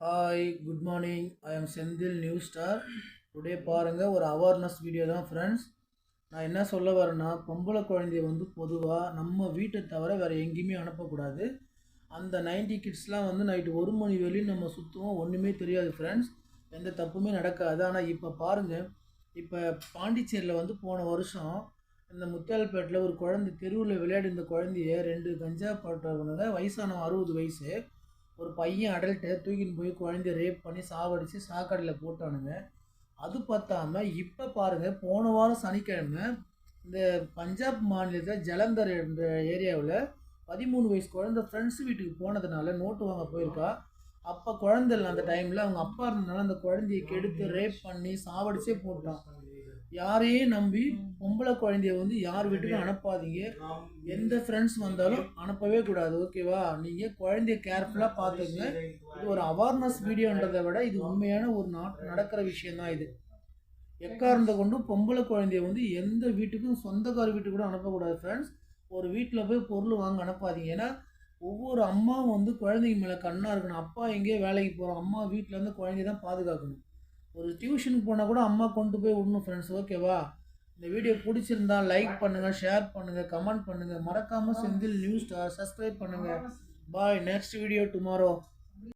Hi, good morning. I am Sendil New Star. Today பாருங்க ஒரு awareness video தான் friends. நான் என்ன சொல்ல வரேன்னா, பொம்பளை குழந்தைய வந்து பொதுவாக நம்ம வீட்டை தவிர வேறு எங்கேயுமே அனுப்பக்கூடாது. அந்த 90 கிட்ஸ்லாம் வந்து நைட்டு 1 மணி வரையும் நம்ம சுற்றுவோம், ஒன்றுமே தெரியாது ஃப்ரெண்ட்ஸ். எந்த தப்புமே நடக்காது. ஆனால் இப்போ பாருங்கள், இப்போ பாண்டிச்சேரியில் வந்து போன வருஷம் இந்த முத்தியால்பேட்டில் ஒரு குழந்தை தெருவில் விளையாடி இந்த குழந்தைய 2 கஞ்சா பட்டவனுங்க, வயசானவன் 60 வயசு, ஒரு பையன் அடல்ட்டை தூக்கின்னு போய் குழந்தைய ரேப் பண்ணி சாவடித்து சாக்கடையில் போட்டானுங்க. அது பத்தாம இப்போ பாருங்க, போன வாரம் சனிக்கிழமை இந்த பஞ்சாப் மாநிலத்தில் ஜலந்தர் என்ற ஏரியாவில் 13 வயசு குழந்தை ஃப்ரெண்ட்ஸ் வீட்டுக்கு போனதுனால நோட்டு வாங்க போயிருக்கா. அப்போ குழந்தை இல்லை, அந்த டைமில் அவங்க அப்பா இருந்ததுனால அந்த குழந்தையை கெடுத்து ரேப் பண்ணி சாவடிச்சே போட்டான். யாரையும் நம்பி பொம்பளை குழந்தைய வந்து யார் வீட்டுக்கும் அனுப்பாதீங்க. எந்த ஃப்ரெண்ட்ஸ் வந்தாலும் அனுப்பவே கூடாது, ஓகேவா? நீங்கள் குழந்தைய கேர்ஃபுல்லாக பார்த்துங்க. இது ஒரு அவேர்னஸ் வீடியோன்றதை விட இது உண்மையான ஒரு நடக்கிற விஷயந்தான் இது. எக்காரணத்தை கொண்டும் பொம்பளை குழந்தைய வந்து எந்த வீட்டுக்கும் சொந்தக்கார வீட்டுக்கு கூட அனுப்பக்கூடாது ஃப்ரெண்ட்ஸ். ஒரு வீட்டில் போய் பொருள் வாங்க அனுப்பாதீங்க. ஏன்னா ஒவ்வொரு அம்மாவும் வந்து குழந்தைங்க மேலே கண்ணாக இருக்கணும். அப்பா எங்கேயோ வேலைக்கு போகிறோம், அம்மா வீட்டிலேருந்து குழந்தைய தான் பாதுகாக்கணும். ஒரு டியூஷனுக்கு போனால் கூட அம்மா கொண்டு போய் விடணும் ஃப்ரெண்ட்ஸ், ஓகேவா? இந்த வீடியோ பிடிச்சிருந்தா லைக் பண்ணுங்கள், ஷேர் பண்ணுங்கள், கமெண்ட் பண்ணுங்கள். மறக்காமல் செந்தில் நியூஸ் ஸ்டார் சப்ஸ்கிரைப் பண்ணுங்கள். பாய், நெக்ஸ்ட் வீடியோ டுமாரோ.